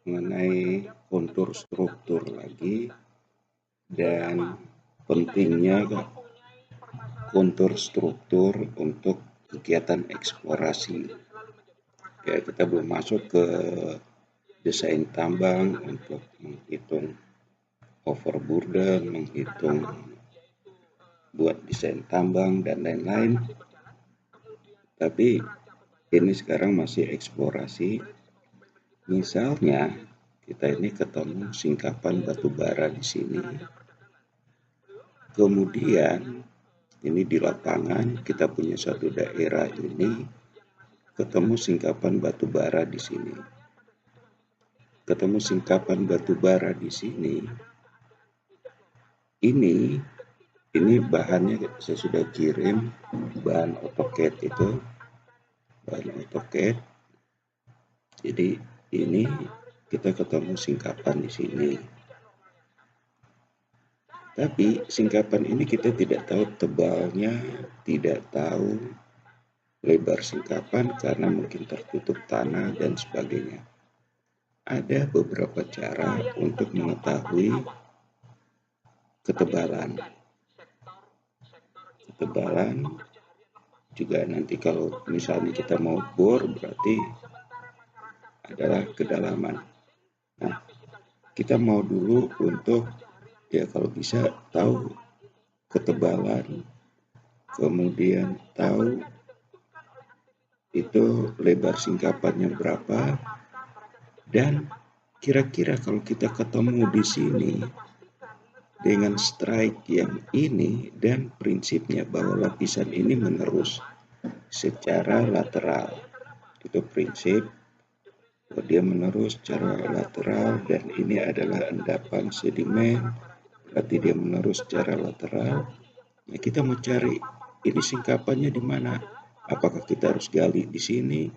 mengenai kontur struktur lagi dan pentingnya kontur struktur untuk kegiatan eksplorasi. Ya, kita belum masuk ke desain tambang untuk menghitung overburden, menghitung buat desain tambang dan lain-lain. Tapi ini sekarang masih eksplorasi. Misalnya kita ini ketemu singkapan batu bara di sini. Kemudian ini di lapangan kita punya satu daerah ini ketemu singkapan batu bara di sini. Ketemu singkapan batu bara di sini. Ini bahannya saya sudah kirim, bahan AutoCAD itu, bahan AutoCAD. Jadi ini kita ketemu singkapan di sini. Tapi singkapan ini kita tidak tahu tebalnya, tidak tahu lebar singkapan karena mungkin tertutup tanah dan sebagainya. Ada beberapa cara untuk mengetahui ketebalan. Ketebalan juga nanti kalau misalnya kita mau bor berarti adalah kedalaman. Nah, kita mau dulu untuk ya kalau bisa tahu ketebalan, kemudian tahu itu lebar singkapannya berapa, dan kira-kira kalau kita ketemu di sini dengan strike yang ini dan prinsipnya bahwa lapisan ini menerus secara lateral, itu prinsip bahwa dia menerus secara lateral dan ini adalah endapan sedimen, berarti dia menerus secara lateral. Nah, kita mau cari ini singkapannya di mana? Apakah kita harus gali di sini,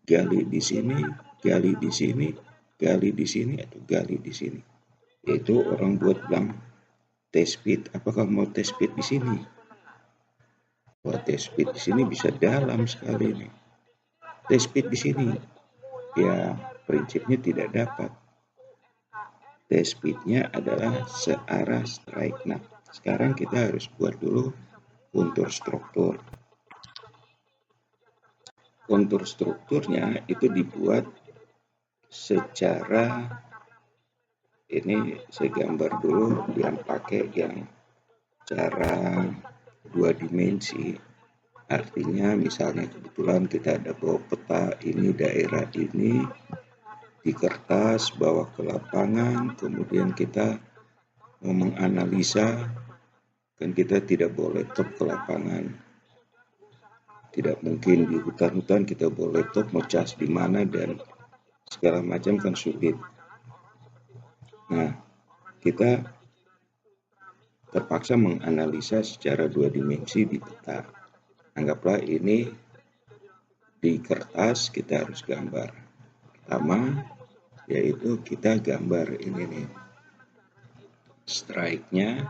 gali di sini, gali di sini, gali di sini, atau gali di sini? Yaitu orang buat bilang test pit. Apakah mau test pit di sini? Wah, test pit di sini bisa dalam sekali nih. Test pit di sini, ya prinsipnya tidak dapat. Test pitnya adalah searah strike. Nah, sekarang kita harus buat dulu kontur struktur. Kontur strukturnya itu dibuat secara ini saya gambar dulu yang pakai yang cara 2 dimensi. Artinya misalnya kebetulan kita ada bawa peta ini daerah ini di kertas bawa ke lapangan, kemudian kita mau menganalisa, kan kita tidak boleh laptop ke lapangan. Tidak mungkin di hutan-hutan kita bawa laptop mau cas di mana dan segala macam kan sulit. Nah, kita terpaksa menganalisa secara 2 dimensi di peta. Anggaplah ini di kertas kita harus gambar. Pertama, yaitu kita gambar ini nih. Strike-nya,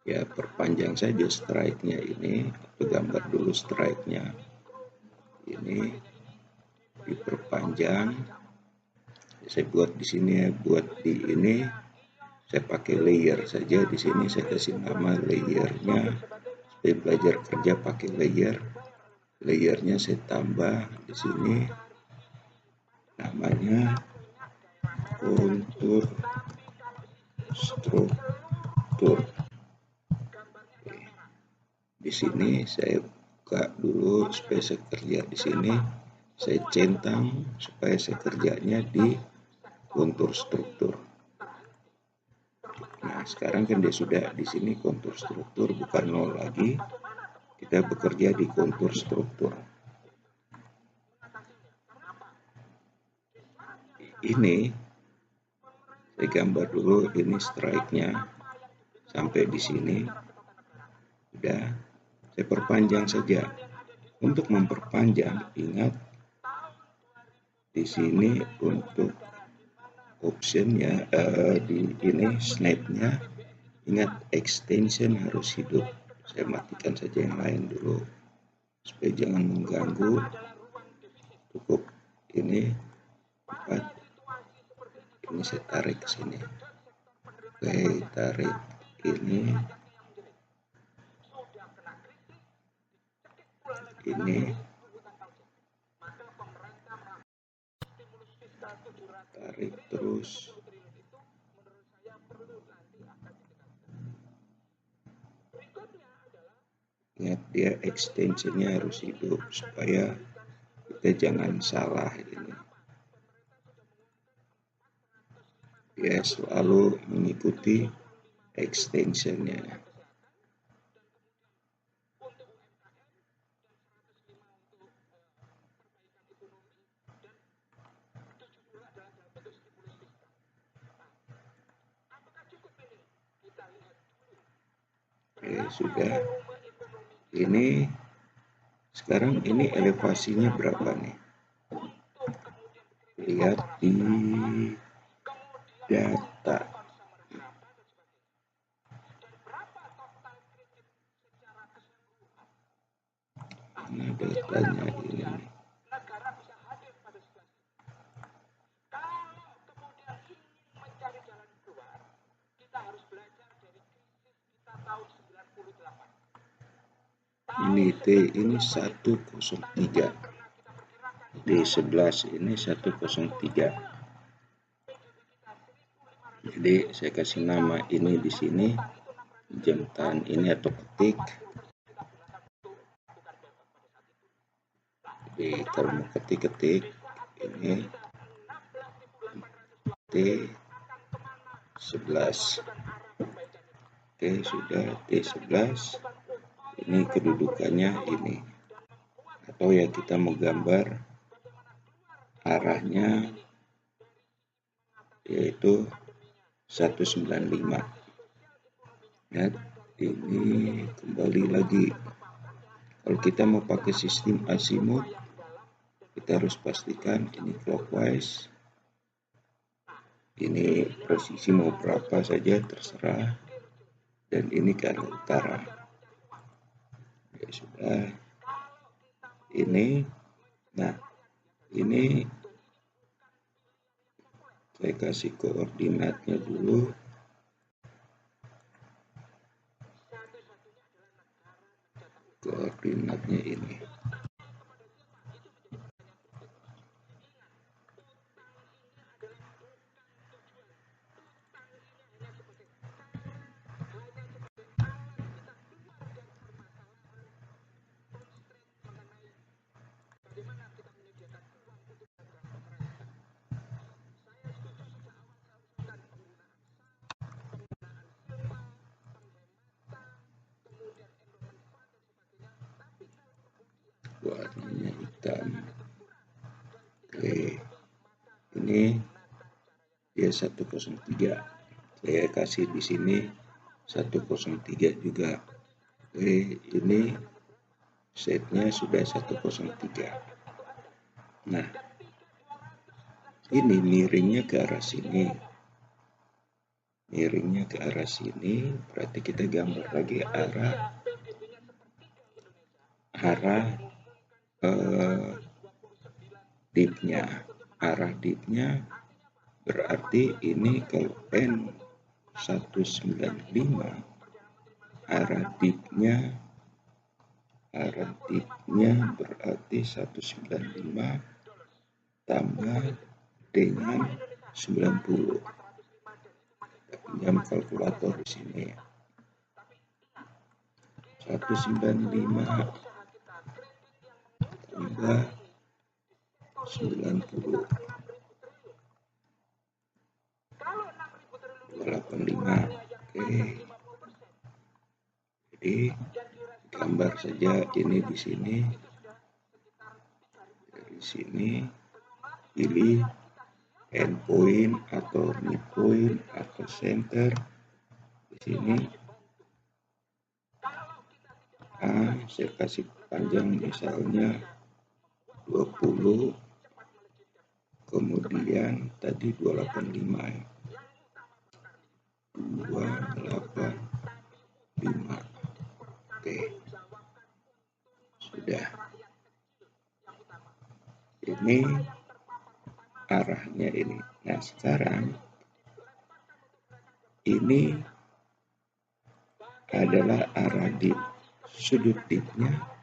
ya perpanjang saja strike-nya ini. Atau gambar dulu strike-nya. Ini diperpanjang. Saya buat di sini ya, buat di ini. Saya pakai layer saja di sini. Saya kasih nama layernya. Supaya belajar kerja pakai layer. Layernya saya tambah di sini. Namanya kontur struktur. Di sini saya buka dulu supaya saya kerja di sini. Saya centang supaya saya kerjanya di kontur struktur. Nah, sekarang kan dia sudah di sini kontur struktur bukan 0 lagi. Kita bekerja di kontur struktur. Ini saya gambar dulu ini strike-nya sampai di sini. Udah, saya perpanjang saja. Untuk memperpanjang, ingat di sini untuk optionnya di ini snap-nya, ingat extension harus hidup. Saya matikan saja yang lain dulu supaya jangan mengganggu. Cukup ini dapat. Ini saya tarik ke sini. Oke, tarik ini. Tarik terus. Ingat, dia extensionnya harus hidup supaya kita jangan salah ini. Dia selalu mengikuti extensionnya. Oke, sudah. Ini sekarang ini elevasinya berapa nih? Lihat di data. Mana datanya ini? Ini T ini 103. D11 ini 103. Jadi saya kasih nama ini di sini, jam tahan ini atau ketik. Jadi kalau mau ketik ini T11. Oke, sudah T11. Ini kedudukannya ini. Atau ya kita mau gambar arahnya yaitu 195. Ya, ini kembali lagi. Kalau kita mau pakai sistem azimuth, kita harus pastikan ini clockwise. Ini posisi mau berapa saja terserah. Dan ini ke arah utara. Ya sudah. Ini, nah ini saya kasih koordinatnya dulu. Koordinatnya ini. Warnanya hitam. Oke, ini dia 103. Saya kasih di sini 103 juga. Oke, ini setnya sudah 103. Nah, ini miringnya ke arah sini. Miringnya ke arah sini, berarti kita gambar lagi dipnya. Arah dipnya berarti ini kalau N195, arah dipnya berarti 195 tambah dengan 90. Pinjam kalkulator di sini. 195 tambah 90. 285. Oke. Jadi gambar saja ini di sini. Dari sini pilih endpoint atau midpoint atau center. Di sini saya kasih panjang misalnya 20, kemudian tadi 285 ya. 285. Oke, sudah. Ini arahnya ini. Nah, sekarang ini adalah arah di sudut tipnya